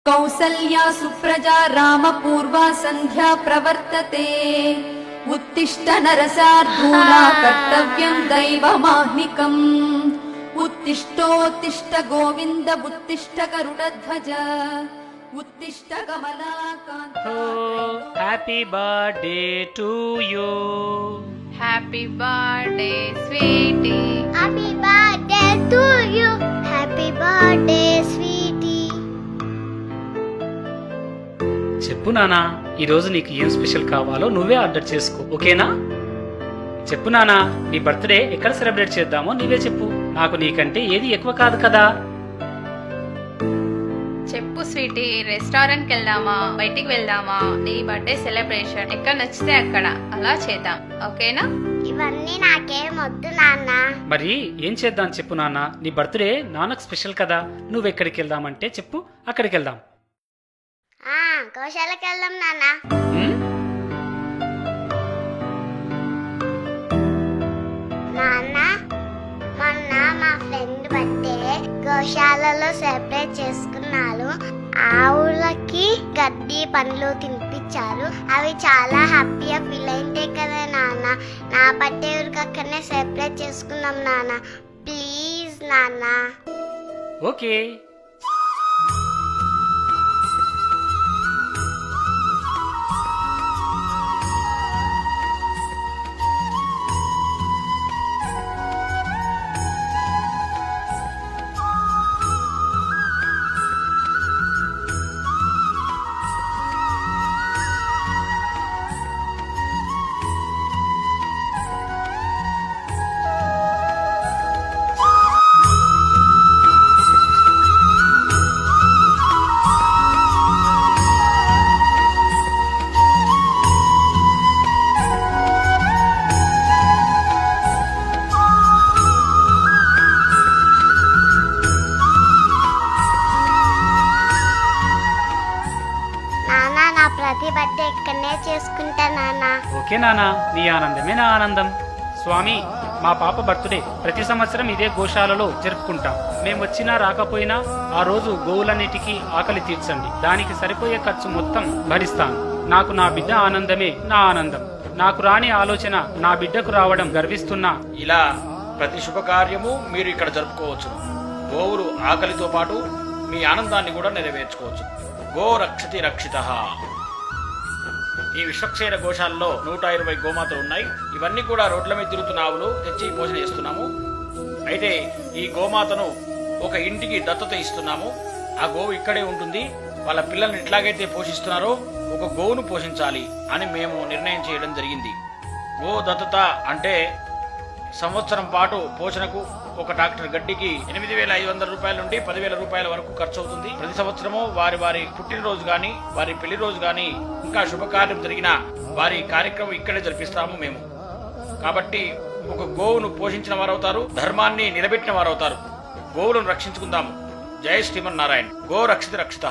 कौसल्या सुप्रजा रामपूर्वा सन्ध्या प्रवर्तते। उत्तिष्ठ नरसार्धूला कर्तव्यं दैवमाह्निकम्। उत्तिष्ठोत्तिष्ठ गोविन्द उत्तिष्ठ गरुडध्वज उत्तिष्ठ Kamalakanta. Happy birthday to you. Happy birthday sweetie. Happy birthday to you. Happy birthday sweetie. చెప్పు నానా, ఈరోజు నీకు ఏం స్పెషల్ కావాలో నువ్వే ఆర్డర్ చేసుకో, ఓకేనా? చెప్పు నానా, నీ బర్త్డే ఎక్కడ సెలబ్రేట్ చేద్దామో నీవే చెప్పు. నాకు నీకంటే ఏది ఎక్కువ కాదు కదా. చెప్పు స్వీటీ, రెస్టారెంట్కి వెళ్దామా, బయటికి వెళ్దామా? నీ బర్త్డే సెలబ్రేషన్ ఎక్కడ నచ్చితే అక్కడ అలా చేద్దాం, ఓకేనా? ఇవన్నీ నాకేం వద్దు నాన్న. మరి ఏం చేద్దాం చెప్పు నాన్న. నీ బర్త్డే నాన్నకు స్పెషల్ కదా. నువ్వెక్కడికి వెళ్దామంటే చెప్పు, అక్కడికి వెళ్దాం. గోశాలకు వెళ్దాం నాన్న. ఉమ్? నాన్న, మొన్న మా ఫ్రెండ్ బర్త్డే గోశాలలో సెలబ్రేట్ చేసుకున్నారు. ఆవులకి గడ్డి పండ్లు తినిపించారు. అవి చాలా హ్యాపీగా ఫీల్ అయింటే కదా నాన్న. నా బర్త్డే ఊరికి అక్కడనే సెలబ్రేట్ చేసుకుందాం నాన్న. ప్లీజ్ నాన్న. ఓకే. నా ప్రతి బర్త్డే ఇక్కడనే చేసుకుంటా నాన్న. ఓకే నానా, నీ ఆనందమే నా ఆనందం. స్వామి, మా పాప బర్త్డే ప్రతి సంవత్సరం ఇదే గోశాలలో జరుపుకుంటాం. మేము వచ్చినా రాకపోయినా ఆ రోజు గోవులన్నిటికీ ఆకలి తీర్చండి. దానికి సరిపోయే ఖర్చు మొత్తం భరిస్తాను. నాకు నా బిడ్డ ఆనందమే నా ఆనందం. నాకు రాని ఆలోచన నా బిడ్డకు రావడం గర్విస్తున్నా. ఇలా ప్రతి శుభకార్యము మీరు ఇక్కడ జరుపుకోవచ్చు. గోవులు ఆకలితో పాటు మీ ఆనందాన్ని కూడా నెరవేర్చుకోవచ్చు. గో రక్షతి రక్షితః. ఈ విశ్వక్షేర గోశాలలో 120 గోమాతలు ఉన్నాయి. ఇవన్నీ కూడా రోడ్ల మీద తిరుగుతున్న ఆవులు తెచ్చి పోషణ చేస్తున్నాము. అయితే ఈ గోమాతను ఒక ఇంటికి దత్తత ఇస్తున్నాము. ఆ గోవు ఇక్కడే ఉంటుంది. వాళ్ళ పిల్లల్ని ఎట్లాగైతే పోషిస్తున్నారో ఒక గోవును పోషించాలి అని మేము నిర్ణయం చేయడం జరిగింది. గో దత్తత అంటే సంవత్సరం పాటు పోషణకు ఒక ట్రాక్టర్ గడ్డికి 8,500 రూపాయల నుండి 10,000 రూపాయల వరకు ఖర్చు అవుతుంది. ప్రతి సంవత్సరము వారి వారి పుట్టినరోజు గాని, వారి పెళ్లి రోజు గాని, ఇంకా శుభకార్యం జరిగిన వారి కార్యక్రమం ఇక్కడే జరిపిస్తాము మేము. కాబట్టి ఒక గోవును పోషించిన వారవుతారు, ధర్మాన్ని నిలబెట్టిన వారవుతారు. గోవులను రక్షించుకుందాము. జై శ్రీమన్నారాయణ. గో రక్షిత రక్షిత.